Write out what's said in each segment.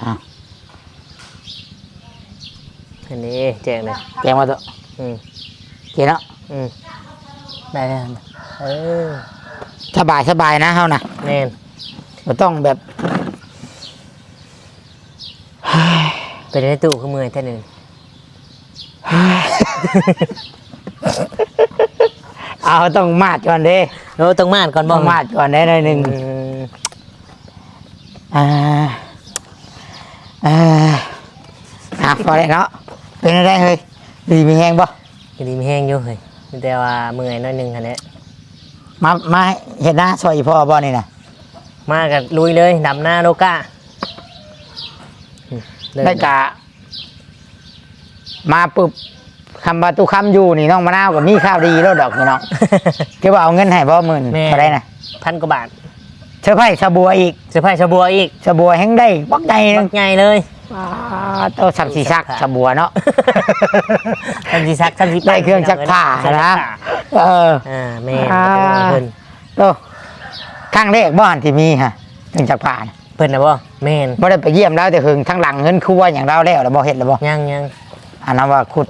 อันนี้แจงเลย แกงมาตัวเกี่ยเนาะได้แล้วสบายนะเฮานะแน่นบ่ต้องแบบเป็นในตู้คือมือแค่นึงเอาต้องมาดก่อนเด้เราต้องมาดก่อนบ่ต้องมาดก่อนได้หน่อยนึงพอได้เนาะเป็นอะไรเฮ้ยดีมีแห้งบ่ดีมีแห้งอยู่เฮ้ยแต่ว่ามือน้อยนึงคันนี้มาเห็นหน้าซอยพ่อบ่นี่นะมากับลุยเลยดำหน้าโลก้าได้กะมาปุ๊บคำประตูคำอยู่นี่น้องมะนาวกับมีข้าวดีแล้วดอกนี่น้องคือว่าเอาเงินให้บ่หมื่นเท่าไรนะ1,000 กว่าบาทเสื้อผ้าชาบัวอีกเสื้อผ้าชาบัวอีกชาบัวแห้งได้บักใหญ่บักใหญ่เลยโตสับสีซักชาบัวเนาะสับสีซักสับสีได้เครื่องซักผ้านะแม่เพิ่นโตข้างเลขบ้านที่มีฮะเครื่องซักผ้าเพิ่นนะบ่แม่นบ่ได้ไปเยี่ยมแล้วแต่ถึงทั้งหลังเงินครัวอย่างเราแล้วบ่เฮ็ดแล้วบ่ยังอันนั้นว่าขุด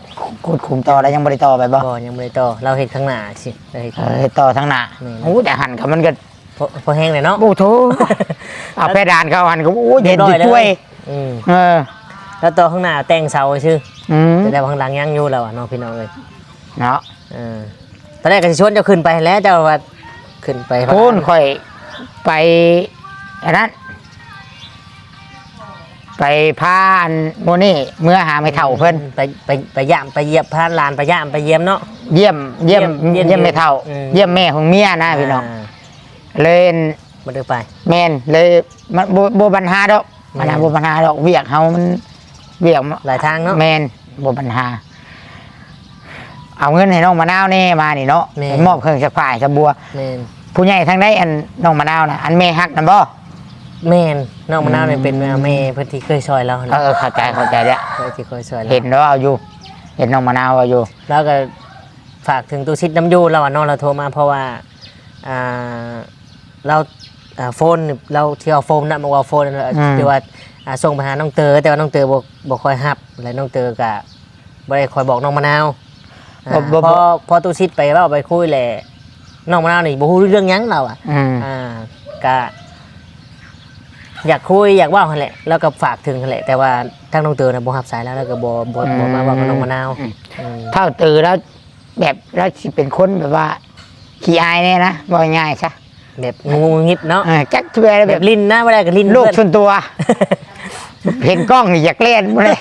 คุมต่อแล้วยังบ่ได้ต่อไปบ่ยังบ่ได้ต่อเราเฮ็ดข้างหน้าสิเฮ็ดต่อทั้งหน้าโอ้แต่หั่นก็มันก็พอแห้งเลยเนาะโอ้โถเอาเพดานเข้าหั่นก็โอ้เห็นสิช่วยแล้วต่อข้างหน้าแต่งเสาซื่อแต่ข้างหลังยังอยู่แล้วน้องพี่น้องเอ้ยเนาะตอนแรกก็สิชวนเจ้าขึ้นไปแล้วเจ้าว่าขึ้นไปพูนค่อยไปอันนั้นไปพานโมนี่เมื่อหาไม่เท่าเพิ่นไปย่ำไปเหยียบพานลานไปย่ำไปเยี่ยมเนาะเยี่ยมไม่เท่าเยี่ยมแม่ของเมียนะพี่น้องเลยมาดูไปแม่นเลยมันโบปัญหาดอกมันโบปัญหาดอกเวียกเฮามันเวียกหลายทางเนาะแม่นโบปัญหาเอาเงินให้น้องมะนาวแน่มานี่เนาะมอบเครื่องซักผ้าสบัวผู้ใหญ่ทางได้อันน้องมะนาวนะอันแม่ฮักนั่นบ่แม่น้องมะนาวเนี่ยเป็นแม่เพื่อนที่เคยซอยเราเข้าใจแล้วที่เคยซอยเราเห็นแล้วเอาอยู่เห็นน้องมะนาวเอาอยู่แล้วก็ฝากถึงตู้ชิดน้ำยูเราน้องเราโทรมาเพราะว่าเราโฟนเราเที่ยวโฟนนะบอกว่าโฟนที่ว่าส่งไปหาน้องเตอแต่ว่าน้องเตอบอกคอยฮับและน้องเตอกะบ่ได้คอยบอกน้องมะนาวพอตู้ชิดไปเราไปคุยแหละน้องมะนาวนี่บ่ฮู้เรื่องยังเรากะอยากคุยอยากว่าแหละแล้วก็ฝากถึงแหละแต่ว่าทั้งน้องเตอนะบ่ฮับสายแล้วก็บ่มาว่ากับน้องมะนาวเท่าเตอแล้วแบบแล้วสิเป็นคนแบบว่าขี้อายเนี่ยนะบ่ง่ายซะแบบงูงิบเนาะจักช่วยแบบลิ้นนะไม่ได้กับลิ้นโลกส่วนตัวเห็นกล้องนี่อยากเล่นบ่เลย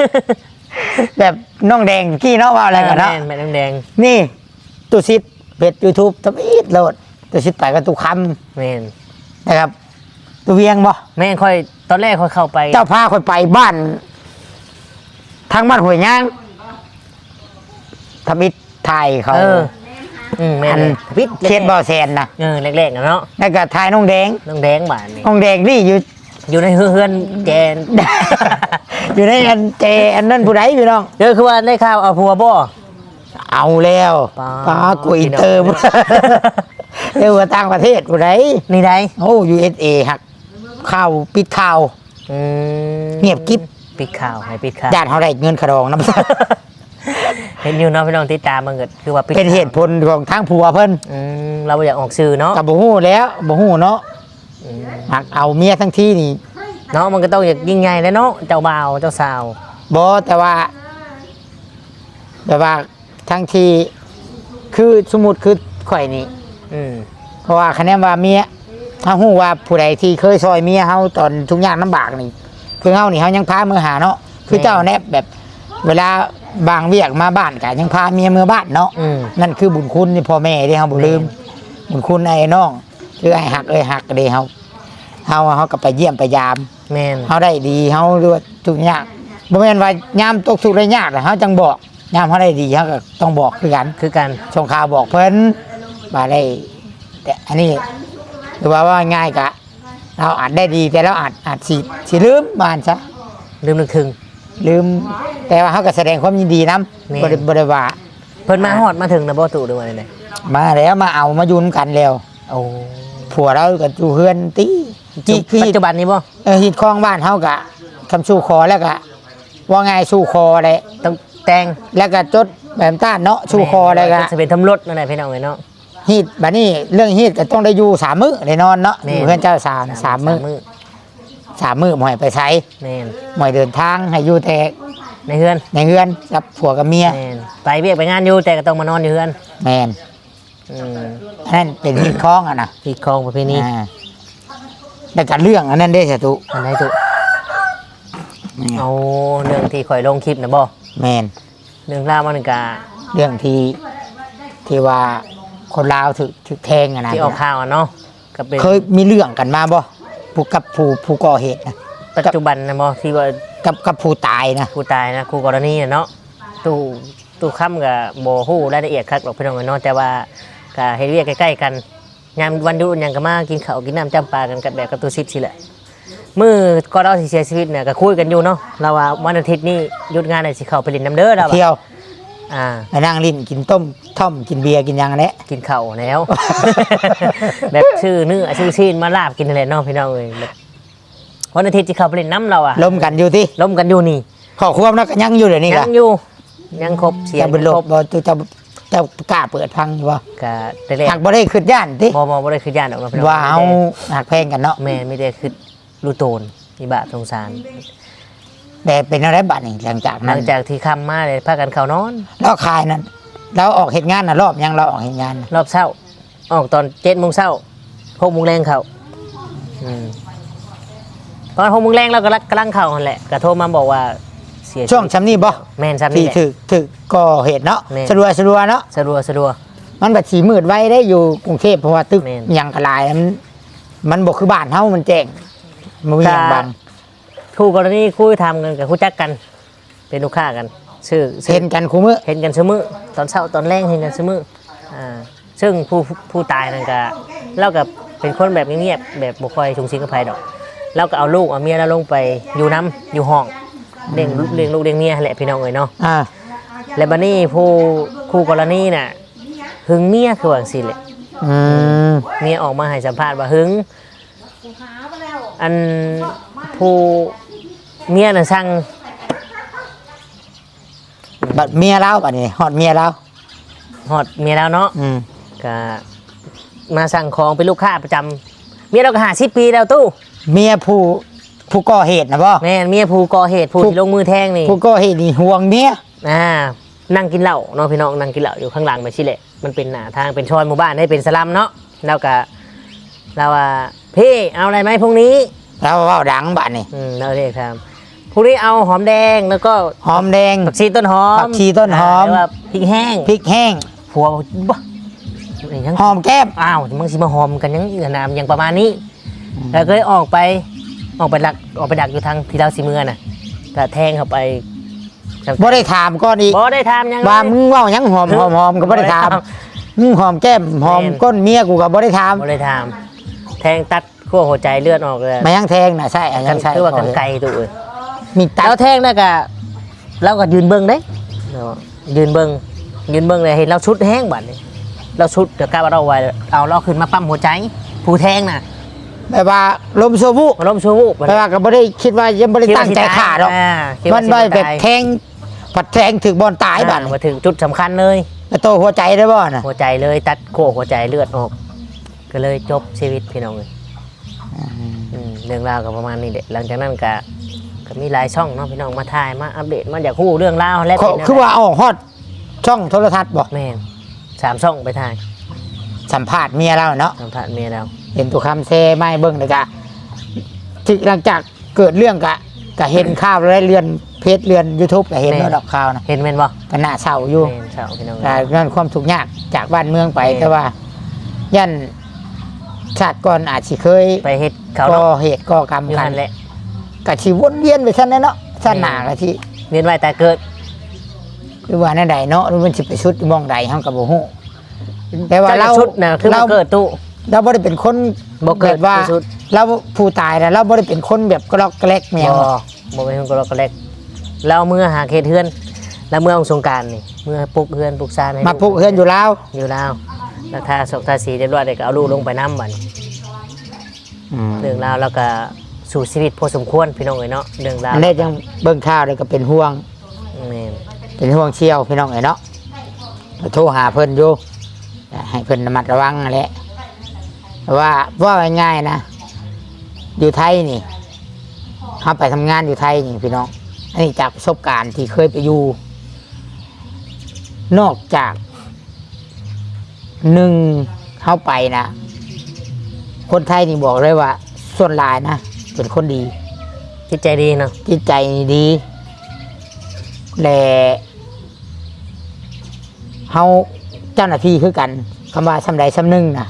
แบบน้องแดงกี้เนาะว่าอะไรกันเนาะแม่น้องแดงนี่ตู้ซิดเพจ YouTube ทำอีดโหลดตู้ซิดไปกับตู้คำแม่นนะครับตู้เวียงบ่แม่ค่อยตอนแรกค่อยเข้าไปเจ้าพาค่อยไปบ้านทางบ้านห้วยย่างทำอิฐไทยเขาแม่นพิษเขตบ่อแซนนะเล็กๆเนาะแล้วก็ทายน้องแดงบ้านนี่น้องแดงนี่อยู่ในเฮือนแกนอยู่ในอันเจอันนั้นผู้ใดพี่น้องคือว่าได้ข่าวเอาผัวบ่เอาแล้วป้ากุยเติมเรียกว่าต่างประเทศผู้ใดนี่ใดโอ้ USA ฮักข่าวปิดข่าวเงียบกิ๊บปิดข่าวให้ปิดข่าวญาติเขาได้เงินขะดองน้ำเห็นอยู่เนาะพี่น้องติดตามมันเกิดคือว่าเป็นเหตุผลของทางผัวเพิ่นเราอยากออกสื่อเนาะกับบ่ฮู้แล้วบ่ฮู้เนาะหักเอาเมียทั้งที่นี่เนาะมันก็ต้องอย่างยิ่งใหญ่เลยเนาะเจ้าบ่าวเจ้าสาวบ่แต่ว่าทั้งที่คือสมมุติคือข่อยนี่เพราะว่าคะแนนว่าเมียเฮาฮู้ว่าผู้ใดที่เคยซอยเมียเฮาตอนทุกอย่างลำบากนี่คือเฮานี่เฮายังพามือหาเนาะคือเจ้าแนบแบบเวลาบางเวียกมาบ้านกันยังพาเมียมือบ้านเนาะนั่นคือบุญคุณที่พ่อแม่ที่เฮาบ่ลืมบุญคุณไอ้น้องคือไอ้หักก็ดีเฮาก็ไปเยี่ยมไปยามแม่นเฮาได้ดีเฮาด้วยทุกอย่างบ่แม่นว่ายามตกทุกข์ได้ยากเฮาจังบอกยามเฮาได้ดีเฮาก็ต้องบอกคือกันส่งข่าวบอกเพิ่นว่าได้แต่อันนี้หรือว่าง่ายกะเราอาจได้ดีแต่เราอาจสิลืมบ้านซะลืมนึกถึงลืมแต่ว่าเขาก็แสดงความยินดีนำบริวารเพิ่นมาฮอดมาถึงนะบ่ตู่ด้วยนี่มาแล้วมาเอามายุ่นกันแล้วโอ้ผัวเราก็อยู่เฮือนตีปัจจุบันนี้บ่ฮิตคลองบ้านเขากะ คำสู่คอแล้วก็ว่าไงสู่คอเลย ต้องแต่ง แล้วก็จดแบบต้านเนาะสู่คออะไรก็ จะเป็นทำรถนั่นแหละพี่น้องเนาะ ฮีดบัดนี้เรื่องฮีดก็ต้องได้อยู่3 มื้อได้นอนเนาะอยู่เพื่อนเจ้า3 มื้อ3 มื้อหมอยไปใช้ แม่น หมอยเดินทางให้อยู่แต่ ในเฮือน ในเฮือนกับผัวกับเมีย แม่นไปเวียกไปงานอยู่แต่ก็ต้องมานอนอยู่เฮือน แมน อืม อันนั้นเป็นฮีดคล้องอ่ะนะ ที่คลองประเพณี แล้วก็เรื่องอันนั้นได้สตุ อันไหนตุเอาเรื่องที่ข่อยลงคลิปนะบ่ แมน เรื่องราวมันก็ เรื่องที่ว่าคนลาวถึกแทงอะนะ ที่ออกข่าวอะเนาะก็เป็น เคยมีเรื่องกันมาบ่ผู้กับผู้ก่อเหตุนะ ปัจจุบันนะบ่ที่ว่า กับผู้ตายนะ ผู้ตายนะคู่กรณีน่ะเนาะตู้ค่ำกับโบฮู้รายละเอียดครับหรอกพี่น้องเนาะแต่ว่าก็เฮ็ดเวียกใกล้ๆกันยามวันหยุดหยังก็มากินข้าวกินน้ำจำปากันกับแบบกับตู้ซิดสิแหละมื้อก่อนเราสิเสียชีวิตเนี่ยก็คุยกันอยู่เนาะเราว่าวันอาทิตย์นี้หยุดงานได้สิเข้าไปเล่นน้ำเด้อเรา เที่ยว อ่า ไปนั่งลิ้นกินต้มท่อมกินเบียร์กินหยังแหละ กินข้าวแล้ว แบบชื่อเนื้อชื่อชีนมาลาบกินอะไรเนาะพี่น้องเอ้ยแบบวันอาทิตย์สิเข้าไปเล่นน้ำเราอะ ล้มกันอยู่ที่ ล้มกันอยู่นี่ ขอความนักยังอยู่เดี๋ยวนี้ ยั ก็ งอยู่ยังครบเสียง จะเป็นโล คร บบ บ่จะกล้าเปิดพังอยู่บ่ ก็แต่แรก หักบ่ได้ขึ้นย่านติ บ่ได้คือย่านออกมาพี่น้อง ว่าเอาหักแพงกันเนาะ แม่ไม่ได้คือรูโตนมีบาสงสาร แต่เป็นอะไรบัดนี่หลังจาก หลั นั้น งจากที่ค่ำมาเลยพากันเข้านอน แล้วคายนั้นแล้วออกเหตุงานน่ะรอบยังเราออกเหตุงานน่ะ รอบเช้า ออกตอน7 โมงเช้า6 โมงแรงเขาตอน6 โมงแรงเราก็กำลังเข้าหั่นแหละก็โทรมาบอกว่าเสียชีวิต ช่วงชั้นนี้บ่ แม่นซ้ำ ที่ นี่แหละ ถึกก่อเหตุเนาะ แม่น สะดวกเนาะ สะดวก มันบัดสีมืดไว้ได้อยู่กรุงเทพเพราะว่าตึก แม่น หยังกระลายมันบ่คือบ้านเฮามันแจ้งมันมีหยังบัง คู่กรณีคู่ทำกันกับคู่จักกัน เป็นลูกค้ากันชื่อ เห็นกันคู่มื้อ เห็นกันเสมอตอนเช้าตอนแรงเห็นกันเสมอซึ่งผู้ตายนั่นก็เล่ากับเป็นคนแบบเงียบๆแบบบุคคลชุงชิงกับใครดอกเราก็เอาลูกเอาเมียแล้วลงไปอยู่น้ำอยู่ห้องเลี้ยงลูกเลี้ยงเมียแหละพี่น้องเอ๋ยเนาะ อ่า และบัดนี้ผู้คู่กรณีน่ะหึงเมียคือว่าสิแหละ อืม เมียออกมาให้สัมภาษณ์ว่าหึงอันผู้เมียน่ะสั่ง บัดเมียเราบัดนี้ฮอดเมียเรา หอดเมียแล้วเนาะ อืม ก็มาสั่งของเป็นลูกค้าประจำเมียเราก็50 ปีแล้วตู้ เมียผู้ก่อเหตุนะบ่ แม่นเมียผู้ก่อเหตุผู้ที่ลงมือแทงนี่ ผู้ก่อเหตุนี่ห่วงเมีย นั่งกินเหล้าเนาะพี่น้องนั่งกินเหล้าอยู่ข้างหลังไปชิเละมันเป็นหน้าทางเป็นซอยหมู่บ้านได้เป็นสลัมเนาะแล้วก็เราว่าพี่เอาอะไรไหมพรุ่งนี้ เราเว้าดังบัดนี้ เราเรียกครับพรุ่งนี้เอาหอมแดงแล้วก็ หอมแดง ผักชีต้นหอม ผักชีต้นหอม หรือว่าพริกแห้ง พริกแห้ง ผัวบอกบ้ายัง หอมแก้ม อ้าวมึงสิมาหอมกันยังนามยังประมาณนี้แล้วก็เลยออกไปดักอยู่ทางที่เราสิเมือน่ะก็แทงเข้าไป บ่ได้ถามก่อนอีก บ่ได้ทำยัง ว่ามึงเว้าหยังหอมก็บ่ได้ถามมึงหอมแก้มหอมก้นเมียกูก็บ่ได้ถาม บ่ได้ทำแทงตัดขั้วหัวใจเลือดออกเลย มายังแทงน่ะใช่อัน กั นั้น นใช่ คือว่ากันไกลตัวเอ้ย มีตั แล้ ด วแทงแล้วก็เราก็ยืนเบิ่งเด้ยืนเบิ่งเลยเห็นเราชุดแห้งบัดนี้เราชุดเดี๋ยวกล้าว่าเราไว้เอาเราขึ้นมาปั๊มหัวใจผู้แทงน่ะ แบบว่าลมโซบุ มาล้มชูวูบ แบบว่าก็บ่ได้คิดว่ายังบ่ได้ตั้งใจฆ่าหรอกมันบ่ได้แบบแทงผัดแทงถึงบอลตายบัด มาถึงจุดสำคัญเลย แล้วโตหัวใจได้บ่น่ะ หัวใจเลยตัดขั้วหัวใจเลือดออก ก็เลยจบชีวิตพี่น้องเลยเรื่องราวก็ประมาณนี้แหละหลังจากนั้นก็มีหลายช่องเนาะพี่น้องมาถ่ายมาอัปเดตมาอยากรู้เรื่องราวและ คือว่าออกฮอดช่องโทรทัศน์บ่ แม่น3 ช่องไปถ่าย สัมภาษณ์เมียเราเนาะ สัมภาษณ์เมียเรา เห็นตุกคำเซไม่เบิ่งเลยกะที่หลังจากเกิดเรื่องกะเห็นข่าวแล้วเรือนเพจเรือน YouTube ก็เห็นแล้วดอกข่าวนะ เห็นแม่นบ่ ก็น่าเศร้าอยู่ แม่นเศร้าพี่น้อง แต่เรื่องความทุกข์ยากจากบ้านเมืองไป แม่น แต่ว่า ยันชาติก่อนอาจสิเคย ไปเฮ็ดเขา ก่อ เนาะ เหตุก่อกรรม อยู่ กั นั่ น นแหละ กะสิวนเวียนไปซั่นแหละเนาะซั่นหน้าก็สิ เวียนว่ายแต่เกิด หรือว่าแนวใดเนาะหรือมันสิไปชุดมองใดเฮาก็บ่ฮู้แต่ว่าเรา ชุดน่ะคือมาเกิดตู้ เราบ่ได้เป็นคน บ่เกิด แบบว่า เป็นชุด เราผู้ตายนะเราบ่ได้เป็นคนแบบกระลอกกระแลกแมว บ่เป็นคนกระลอกกระแลกแล้วเมื่อหาเขตเฮือน แล้วเมื่อสงกรานต์นี่เมื่อปลุกเฮือนปลุกซานให้ มาปลูกเฮือนอยู่แล้ว อยู่แล้วแล้วทาศกทาสีเรียบร้อยเด็กก็เอาลูกลงไปน้ำบัดนี้เรื่องราวแล้วก็ สู่ชีวิตพอสมควรพี่น้องเอ้ยเนาะเรื่องราว อันนี้ยังเบิ่งข่าวเลยก็เป็นห่วง แม่น เป็นห่วงเชี่ยวพี่น้องเอ้ยเนาะโทรหาเพิ่นอยู่ให้เพิ่นระมัดระวังนั่นแหละว่าง่ายๆนะอยู่ไทยนี่เขาไปทำงานอยู่ไทยนี่พี่น้องอันนี้จากประสบการณ์ที่เคยไปอยู่นอกจากหนึ่งเข้าไปนะคนไทยนี่บอกเลยว่าส่วนหลายนะเป็นคนดี จิตใจดีเนาะ จิตใจดีและเขาเจ้าหน้าที่คือกันคำว่าสำใดสำหนึ่งนะ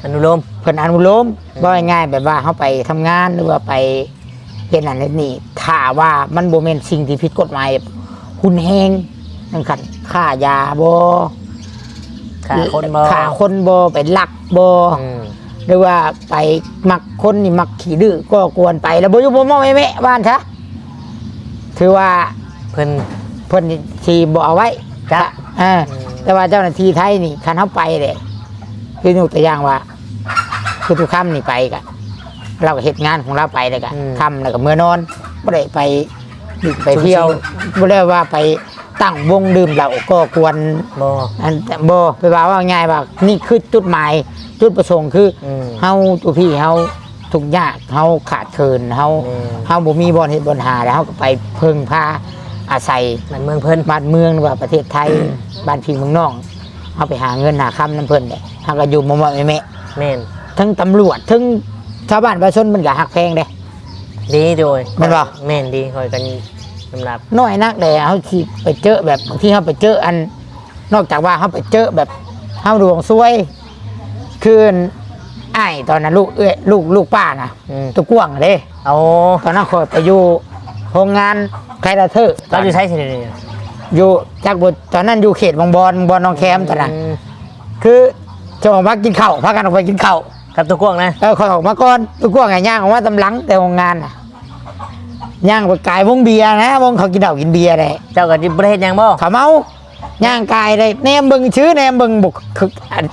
อนุโลม เพิ่นอนุโลมว่าง่ายๆแบบว่าเขาไปทำงานหรือว่าไปเฮ็ดนั่นเฮ็ดนี่ถ้าว่ามันบ่แม่นสิ่งที่ผิดกฎหมายหุ่นแฮงนั่นคันค่ายาบ่ ขาคนบ่ ฆ่าคนบ่ไปลักบ่ อืม หรือว่าไปมักคนนี่มักขี้ดื้อก็กวนไปแล้วบ่อยู่บ่มองแม่บ้านซะถือว่า เพิ่น เพิ่นสิบ่เอาไว้ จ้ะ แต่ว่าเจ้าหน้าที่ไทยนี่คันเฮาไปเด้คือยกตัวอย่างว่าคือทุกค่ำนี่ไปกะเราก็เฮ็ดงานของเราไปเลยกะค่ำแล้วก็เมื่อนอนบ่ได้ไปดึกไปเที่ยวบ่ได้ว่าไปตั้งวงดื่มเหล้าก็กวน บ่ อันบ่ไปว่าง่ายว่านี่คือจุดหมายจุดประสงค์คือ เฮาตัวพี่เฮาทุกข์ยากเฮาขาดเคินเฮาบ่มีบ่อนเฮ็ดบ่อนหาแล้วเฮาก็ไปพึ่งพาอาศัย บ้านเมืองเพิ่น บ้านเมืองหรือว่าประเทศไทยบ้านพี่เมืองน้องเฮาไปหาเงินหาคำนำเพิ่นเนี่ยเฮาก็อยู่บ่แม่ แม่น ทั้งตำรวจทั้งชาวบ้านประชาชนมันก็ฮักแพงเด้ ดีโดย แม่นบ่ แม่นดีคอยกันสำหรับ น้อยนักแต่เฮาสิไปเจอแบบบางทีเฮาไปเจออัน นอกจากว่าเฮาไปเจอแบบเฮาดวงซวย คืออ้ายตอนนั้นลูกป้านะตัวกว้างเด้ เอา ตอนนั้นคอยไปอยู่โรงงานไคลาเทอร์ เราอยู่ใช้สิเนี่ย อยู่จากบทตอนนั้นอยู่เขตบางบอนน้องแคมตอนนั้นคือจะออกมากินข้าวพากันออกไปกินข้าว กับตัวกว้างนะ คอยออกมาก่อนตัวกว้างไงย่างออกมาตำหลังแต่โรงงานน่ะย่างไปกายวงเบียร์นะวงเขากินเหล้ากินเบียร์เลย เจ้ากับจิประเทศยังบ่ เขาเมาย่างกายเลยแนมเบิงชื่อแนมเบิงบุกคือ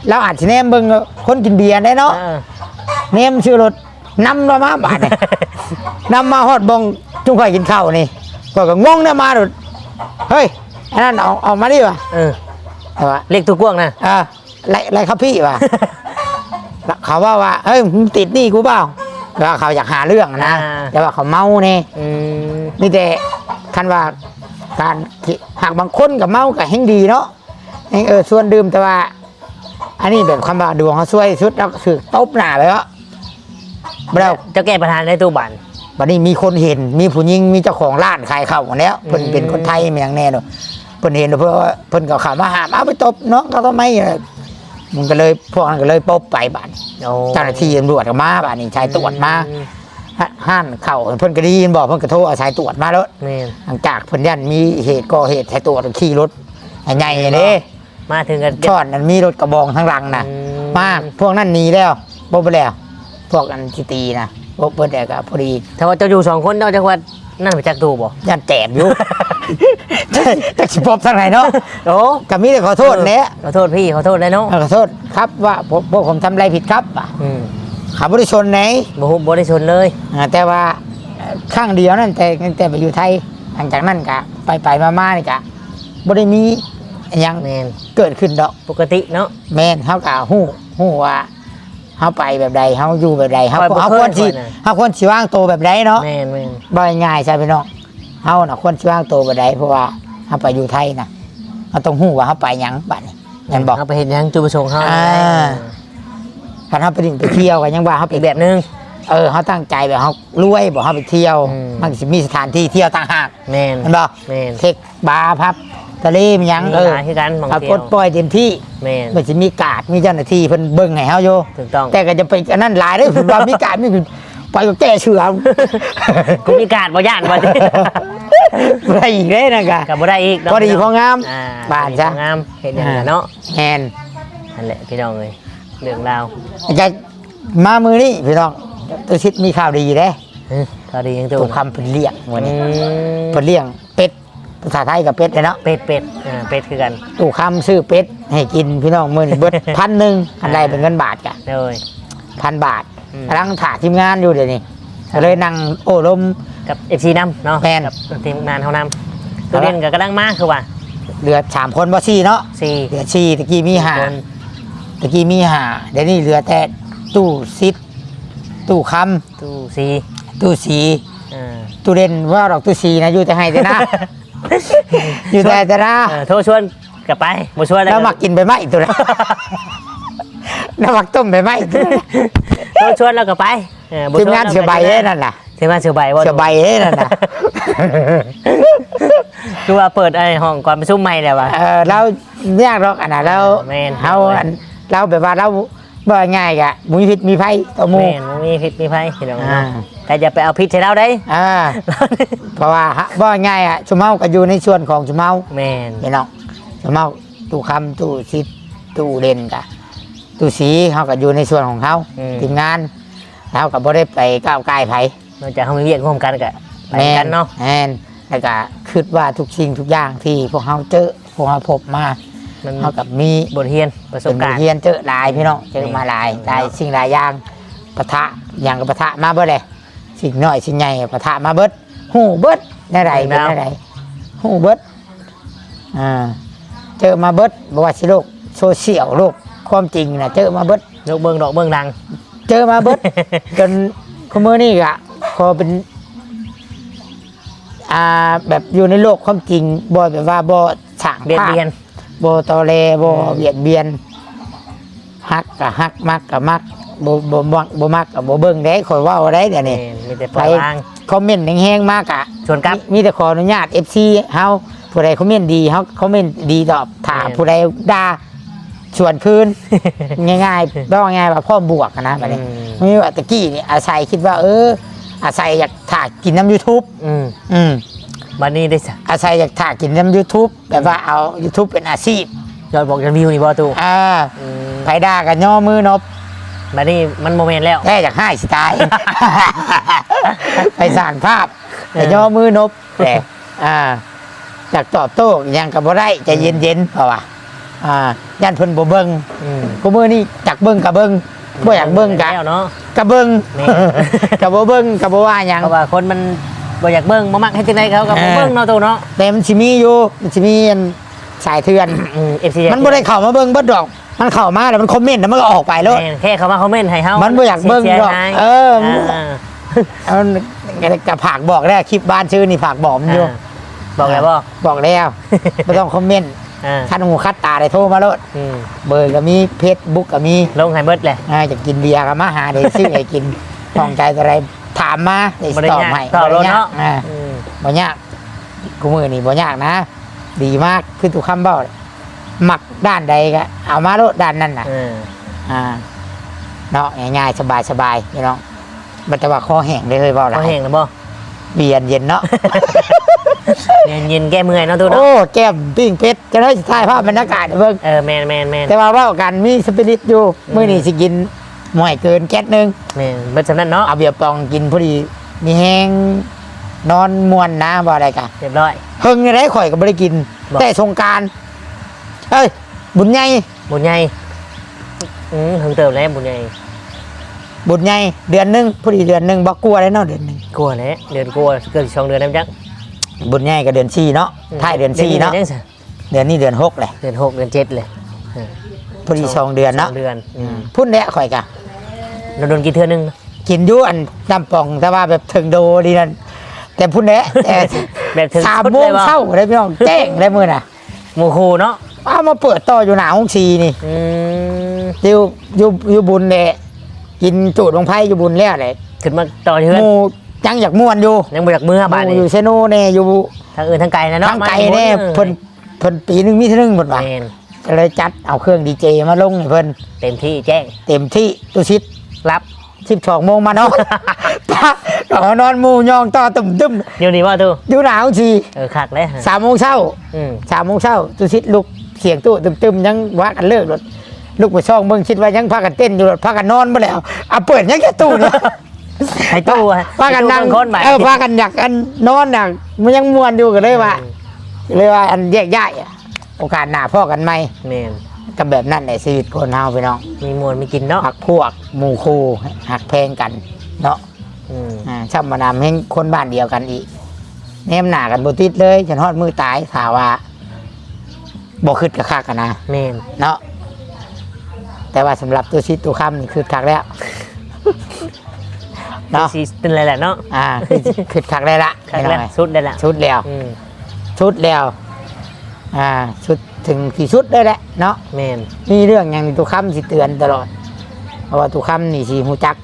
เราอาจจะแนมเบิงคนกินเบียร์ได้เนาะ เนมชื่อรถนำมาบาทเนี่ย นำมาฮอดบงจุ่มข่อยกินข้าวนี่ก็งงเนี่ยมาหลุดเฮ้ยอันนั้นเอามาดิวะแต่ว่า เรียกตัวกว้างนะ ไรครับพี่วะ เขาว่าเฮ้ยมึงติดหนี่กูเปล่าแต่ว่าเขาอยากหาเรื่องนะแต่ว่าเขาเมาเนี่ยนี่แต่คันว่าการหากบางคนกับเมากับแห้งดีเนาะส่วนดื่มแต่ว่า อันนี้แบบคำว่าดวงเขาช่วยสุดแล้วคือตบหน้าไปวะแล้ว เจ้าแก้ประธานในตู้บัน วันนี้มีคนเห็นมีผู้หญิงมีเจ้าของร้านขายข้าวหมดแล้วเพิ่นเป็นคนไทยอย่างแน่เนอะเพิ่นเห็นเพราะว่าเพิ่นก็ข่าวมาหามเอาไปตบน้องเขาทำไมมันก็เลยพวกนั้นก็เลยปบไปบ้านเจ้าหน้าที่ตำรวจก็มาบ้านนี่ชายตรวจมาห้านเข่าเพิ่นก็ได้ยินบอกเพิ่นก็โทรเอาสายตรวจมาแล้วหลังจากเพิ่นยันมีเหตุก่อเหตุสายตรวจขี่รถใหญ่ๆเลย มาถึงกัน ช่อนมันมีรถกระบองทั้งหลังนะมาพวกนั้นหนีแล้วบ่ไปแล้วพวกอันที่ตีนะพวกเปิดแดกพอดี ถ้าว่าเจ้าอยู่2 คนเจ้าจังหวัดนั่นไปจักตู้บ่ ยันแจมอยู่ แต่สิบทางไหนเนาะ โอ้ ก็มีแต่ขอโทษเนี่ย ขอโทษพี่ขอโทษเลยเนาะ ขอโทษครับว่าพวกผมทำอะไรผิดครับขับบริชนไหน บ่ได้ชนเลย แต่ว่าข้างเดียวนั่นแต่ไปอยู่ไทยหลังจากนั้นกะไปมาๆนี่กะบ่ได้มียัง แม่น เกิดขึ้นดอก ปกติเนาะ แม่นเฮากะฮู้ว่าเฮาไปแบบใดเฮาอยู่แบบใดเฮาควรสิวางตัวแบบใดเนาะ แม่น บ่ง่ายใช่พี่น้องเฮาน่ะควรสิวางตัวแบบใดเพราะว่าเฮาไปอยู่ไทยน่ะเฮาต้องฮู้ว่าเฮาไปหยังบัดนี้แม่นบ่ เอาไปเห็นยังจุดประสงค์เขา คันเฮาไปดิ่งไปเที่ยวกันยังว่าเฮาไป อีกแบบนึง เฮาตั้งใจแบบเฮารวยบ่เฮาไปเที่ยวมันสิมีสถานที่เที่ยวต่างหาก แม่น แม่นบ่ แม่น เทคบาร์พับทะเลมีหยัง มีหลายคือกันบาง ปรา เที่ ก ย ฏ ว ปล่อยเต็มที่ แม่น มันสิมีการ์ดมีเจ้าหน้าที่เพิ่นเบิ่งให้เฮาอยู่ ถูกต้อง แต่ก็จะไปอันนั้นหลายเด้อผมว่ามีการ์ดมีไปก็แก้เชื่อ กูมีการบ่ย่านบ่ดิ บ่ได้อีกเด้นะกะ ก็บ่ได้อีก พอดีพองาม อ่ บ้านจ้ะ พองามเห็นอย่างนั้นเนาะ แอน นั่นแหละพี่น้องเอ้ยเรื่องราว จะมามือนี่พี่น้องตัวชิดมีข่าวดีเด้ ก็ดียังตั ตัว วคำเพิ่นเลี้ยงวันนี้เพิ่นเลี้ยงเป็ดภาษาไทยกับเป็ดเลยเนาะ เป็ดเป็ดคือกัน ตัวคำซื้อเป็ดให้กินพี่น้องมื้อนี้เบิด 1,000อันใดเป็นเงินบาทกะ เลย 1,000 บาทกำลังถ่าทีมงานอยู่เดี๋ยวนี้ ก็เลยนั่งโอ้ลม กับ FC นำเนาะ แม่น กับทีมงานเฮานำตัวเด่นก็กำลังมาคือว่า เหลือ3คนบ่4เนาะ 4 เหลือ4ตะกี้มี คน 5ตะกี้มี5เดี๋ยวนี้เหลือแต่ตู้ซิดตู้คำ ตู้ ตู้สี 4 ตู้เด่นว่าดอกตู้สีนะอยู่แต่ให้แต่ นะ อยู่แต่นะ โทรชวนกลับไปบ่ชวน แล้วมักกินไปไหมอีกตัวนะ แล้วมักต้มไปไหมอีกตัวนะ โทรชวนแล้วก็ไปบ่ ทีม ชวน งานเสือใบเอ้นั่นน่ะ ทีมงานเสือใบว่า เสือใบเอ้นั่นน่ะ คือว่าเปิดไอ้ห้องก่อนประชุมใหม่แล้วว่ะ เรายากหรอกอันน่ะเรา แม่น เราแบบว่าเราบ่ง่ายกะมุ้ยพิษมีไฟต่อหมู แม่นบ่มีพิษมีภัยพี่น้อง อ่า เนาะแต่อย่าไปเอาพิษให้เราได้ เพราะว่าบ่ง่ายอ่ะชุมเฮาก็อยู่ในส่วนของชุมเฮา แม่น พี่น้องชุมเฮาตู้คำตู้ซิดตู้เด่นกะตู้สีเฮาก็อยู่ในส่วนของเขาทีมงานเราก็บ่ได้ไปก้าวไก่ไผ นอกจากเฮามีเวียกร่วมกันก็ไป แม่ กันเนาะ แม่นแล้วก็คิดว่าทุกสิ่งทุกอย่างที่พวกเฮาเจอพวกเฮาพบมา มัน เฮากับมี บทเรียนประส เป็ บ นบ กา ท รณ์ เรียนเจอหลายพี่น้องเจอมาหลายสิ่งหลายอย่างปะทะอย่างกับปะทะมาเบิดเลยสิ่งน้อยสิ่งใหญ่ปะทะมาเบิดหูเบิดได้ไรเป็นได้ไรหูเบิดเจอมาเบิดบ่ว่าสิโลกโซเชียลโลกความจริงนะเจอมาเบิด ยกเบิ่งดอกเบิ่งดัง เจอมาเบิด จนคุมือนี่กะพอเป็นแบบอยู่ในโลกความจริงบ่แบบว่าบ่ฉาง เบียด ภาพ เบียน บ่ตอแลบ่เบียดเบียนฮักกับฮักมักกับมักบ่มักบ่มักกับบ่เบิ่งได้ข่อยเว้าได้เดี๋ยวนี้ มีแต่ปล่อยวาง คอมเมนต์แห้งๆมากอะ ชวนกลับ มีแต่ขออนุญาต FC เฮาผู้ใดคอมเมนต์ดีเฮาคอมเมนต์ดีตอบถาม แม่น ผู้ใดด่าชวนคืน ง่ายๆต้องง่ายว่าพ่อมบวกอะนะบัดนี้มีว่าตะกี้นี่อาศัยคิดว่าอาศัยอยากถ่ายกินน้ำ YouTube อืม บัดนี้ได้ซะ อาศัยอยากถ่ายกินน้ำ YouTube แบบว่าเอา YouTube เป็นอาชีพ ยอดบอกยอดวิวนี่บ่ตู่ ไผด่ากันย่อมือนบ บัดนี้มันโมเมนต์แล้ว แค่อยากให้สไตล์ ไปสร้างภาพแต่ย่อมือนบแต่จากตอบโต้ยังกับบ่ได้ใจเย็นๆเพราะว่าย่านเพิ่นบ่เบิ่งกูมือนี่จักเบิ่งกับเบิ่งบ่อยากเบิ่งกะ แล้วเนาะ กะเบิ่ง แม่ กะบ่เบิ่งกะบ่ว่าหยัง เพราะว่าคนมันบ่อยากเบิ่งบ่มักให้จังไดเขาก็บ่เบิ่งเนาะตู่เนาะ แต่มันสิมีอยู่มันสิมีอันสายเถื่อน FC มันบ่ได้เข้ามาเบิ่งเบิดดอก มันเข้ามาแล้วมันคอมเมนต์แล้วมันก็ออกไปแล้ว แค่เขามาคอมเมนต์ให้เฮา มันบ่อยากเบิ่งหรอก สียหาย มันกะผากบอกแล้วคลิปบ้านชื่อนี่ผากบอกมันอยู่ บอกแล้วบ่ บอกแล้วไม่ต้องคอมเมนต์ คัดหูคัดตาได้โทรมาโลดเบอร์ก็มีเฟซบุ๊กก็มี ลงให้เบิดเลย จะกินเบียร์ก็มาหาได้ซื้อให้กินท้องใจอะไรถามมาได้ตอบให้ ต่อรถเนาะ บ่ยากกูมือนี่บ่ยากนะ ดีมากคือทุกคำเบ้าหมักด้านใดก็เอามาโลดด้านนั้นน่ะเนาะง่ายๆสบายๆพี่น้องมันจะว่าคอแห้งได้เลยเปล่าล่ะ เขาแห้งแล้วบ่ เบียร์เย็นเนาะ เย็นแก้เมื่อยเนาะตู่เนาะ โอ้แก้มปิ้งเพชรจะได้ถ่ายภาพบรรยากาศให้เบิ่ง แมน แต่ว่าเว่ากันมีสปิริตอยู่มื้อนี้สิกินหม่อยเกินแก๊สหนึง แมนเบิดสำนั้นเนาะ เอาเบียร์ปองกินพอดีมีแห้งนอนม่วนนะบ่อะไรกัน เรียบร้อย เฮิงได้ข่อยก็บ่ได้กิน บ่ แต่สงกรานต์เอ้ยบุญใหญ่ บุญใหญ่ถึงเติมแล้วบุญใหญ่ บุญใหญ่เดือนหนึงพอดีเดือนหนึงบ่กลัวได้เนาะเดือนหนึง กลัวแล้วเดือนกลัวเกิน2 เดือนแล้วจัง บุญใหญ่ก็เดือน4เนาะท้ายเดือน4เนาะเดือนนี้เดือน6แหละ เดือน6เดือน7เลย พอดี2เดือนเนาะ 2 เดือน พุ่นแหละข่อยก็ โดนกี่เทื่อนึง กินอยู่อันน้ำป่องแต่ว่าแบบถึงโดดีนั่นแต่พุ่นแหละแต่ แบบถึง 3 โมงเช้าได้พี่น้องแจ้งได้มื้อน่ะ หมู่คู่เนาะ เอามาเปิดต่ออยู่หน้าห้องซีนี่อยู่บุญเนี่ยกินจูดลงไพ่อยู่บุญแล้วเลย ขึ้นมาต่อเทื่อ หมูจังอยากม่วนอยู่ ยังบ่อยากเมื่อ ห บาด มู่ นี้ อยู่เซโนเนี่ยอยู่ ทางอื่นทางไกลนะเนาะ ทางไกลเนี่ยเพิ่นปีหนึงมีเท่านึงหมดว่ะ แม่น ก็เลยจัดเอาเครื่องดีเจมาลงให้เพิ่น เต็มที่แจ้ง เต็มที่ตุชิด รับ 12 โมงมานอน ต่อนอนหมู่ยองต่อตึม เดี๋ยวนี้ว่าตู่ อยู่หน้าห้องซี คักเลย 3 โมงเช้า 3 โมงเช้าตุชิดลุกเสียงตู้ตึมยังว่ากันเลิกรถลูกไปช่องเบิ่งคิดว่ายังพากันเต้นอยู่รถพากันนอนบ่แล้วเอาเปิดยังแค่ตู้เนี่ย ให้ตู้ พากันนั่ง คนใหม่ พากันอยากอันนอนน่ะมันยังม่วนอยู่กันเลยว่าอันแยกย้ายอะโอกาสหน้าพ่อกันไหม แม่น กับแบบนั้นในชีวิตคนเฮาพี่น้อง มีมวลมีกินเนาะ หักพวกหมู่คู่หักเพลงกันเนาะ ช่ำมานำให้คนบ้านเดียวกันอีกแนมหน้ากันบ่ติดเลยจนฮอดมือตายถามว่าบ่คิดกะคักกันนะ แม่น เนาะแต่ว่าสำหรับตัวชิดตัวค่ำนี่คือคักแล้วเนาะ สิเป็นอะไรแหละเนาะ คือคักได้ละ ครั้งแรกสุดได้ละ ชุดแล้ว อืม ชุดแล้วชุดถึงที่ชุดได้แหละเนาะ แม่น มีเรื่องอย่างนี้ตัวค่ำสิเตือนตลอดเพราะว่าตัวค่ำนี่สิฮู้จัก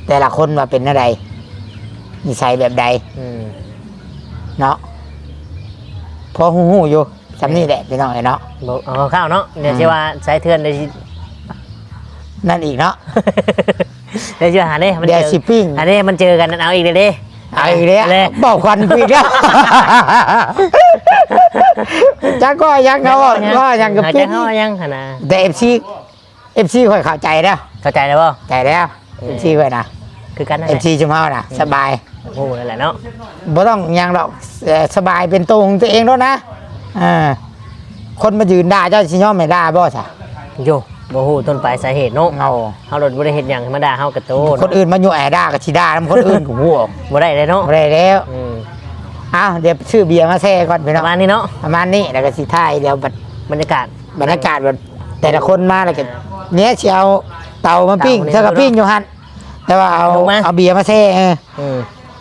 แต่ละคนว่าเป็นอะไรนิสัยแบบใด เนาะพอหูอยู่สำนี่แหละพี่น้องเนาะ บอกเอาข้าวเนาะเดี๋ยวจะว่าใช้เทือนได้สิ นั่นอีกเนาะ เดี๋ยวจะหาได้มัน เดี๋ยว เจอ ชิปปิ้ง อันนี้มันเจอกันเอาอีกเลยเด้ เอาอีกแล้ว เลย บอกควันอีกแล้วจักก็ยังเขาก็ยังกับ หา ปิ้ จะ ง เข้ายังขนาด แต่FC ค่อยเข้าใจแล้ว เข้าใจแล้วป่ะ ใจแล้ว FC ค่อยนะ คือกันนั่นแหละ FC จุมเฮานะสบาย โอ้โหนั่นแหละเนาะ บ่ต้องยังหรอกสบายเป็นตัวของตัวเองแล้วนะคนมายืนด่าเจ้าสิยอมไม่ด่าบ่ซะ โยโอ้โหต้นปลายสาเหตุเนาะ เอา เฮารถบ่ได้เฮ็ดหยังธรรมดาเฮากระโต คนอื่นมาอยู่แอด่ากับสิด่านํคนอื่นกูบ่ บ่ได้เลยเนาะ บ่ได้แล้ว อืม อ้าวเดี๋ยวชื่อเบียร์มาแซ่ก่อนพี่ ป น้อง ระมาณนี้เนาะ ประมาณนี้แล้วก็สิท้ายเดี๋ยวบัด บรรยากาศ บรรยากาศแบบแต่ละคนมาแล้วก็เนี้ยสิเอาเตามาปิ้ง เตา เท่ากับปิ้งอยู่หั่นแต่ว่าเอา ยกมา เอาเบียร์มาแซ่ อืม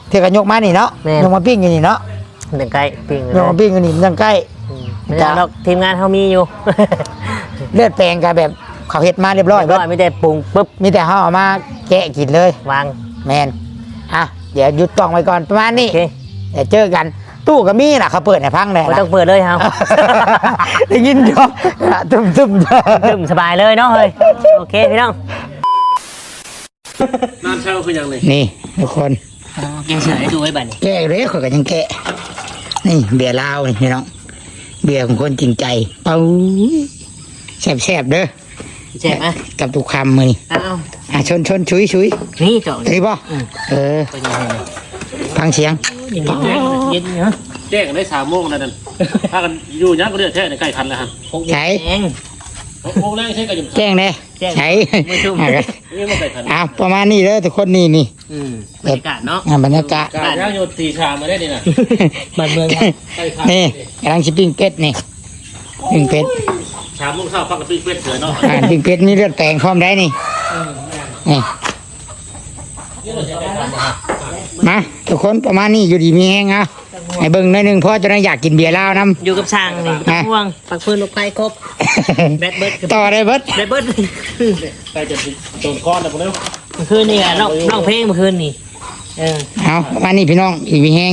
เท่ากับยกมานี่เนาะ แม่น ยกมาปิ้งอยู่นี่เนาะ เดินใกล้ปิ้ง ยกมาปิ้งอยู่นี่มันยังใกล้ ไม่ได้หรอกทีมงานเฮามีอยู่ เลือดแปลงกันแบบเขาเฮ็ดมาเรียบร้อย เรียบร้อยไม่ได้ปรุงปุ๊บ มีแต่เฮาเอามาแกะกินเลยว าง แมนเดี๋ยวหยุดกล้องไว้ก่อนประมาณนี้ โอเค เดี๋ยวเจอกันตู้ก็มีน่ะเขาเปิดให้พังเลย ไม่ นะ ต้องเปิดเลยครับ ได้ยินจ้ะตึม ดื่มสบายเลยเนาะเฮ้ยโอเคพี่น้อง น้ำเช่าคืออย่างไร นี่ทุกคน กินเฉยดูไว้บัดนี้ แกะเลยเขาก็ยังแกะนี่เบียร์ลาวนี่พี่น้องเบียร์ของคนจริงใจเป้าแซ่บๆเด้อ เจ็บไหม กับทุกคำมือนี่ อ้าว ชนชุย นี่เจาะ นี่ป่ะเป็นยังไง ฟังเสียง เย็นเนาะ แจ้งกันได้3 โมงแล้วนั่นถ้ากันอยู่ยังก็เรียกแท้ในใกล้คันแล้วฮะ ใช้ แอง 6 โมงแรกใช่กันอยู่ แจ้งเลยใช้ นี่มันใกล้คัน ประมาณนี้เด้อทุกคนนี่บรรยากาศเนาะ บรรยากาศ การย่างโยนตีชามมาได้นี่นะ บ้านเมือง ใกล้คัน นี่กำลังชิปปิ้งเป็ดนี่ปิ้งเป็ด ชามมุ่งข้าวฟักกับปิ้งเป็ดเสือเนาะ ปิ้งเป็ดมีเลือดแปลงพร้อมได้นี่นี่มาทุกคนประมาณนี้อยู่ดีมีแห้งอ่ะให้เบิ่งหน่อยหนึงเพราะจะได้อยากกินเบียร์ลาวน้ำ อยู่กับช่างนี่ห่วงปักฟืนลูกไฟครบแบดเบิร์ด ต่อได้เบิด แบดเบิร์ด ใกล้จะโดนก้อนแล้วพวกนี้ เมื่อคืนนี่ร้องเพลงเมื่อคืนนี่ เอาประมาณนี้พี่น้องอีกมีแห้ง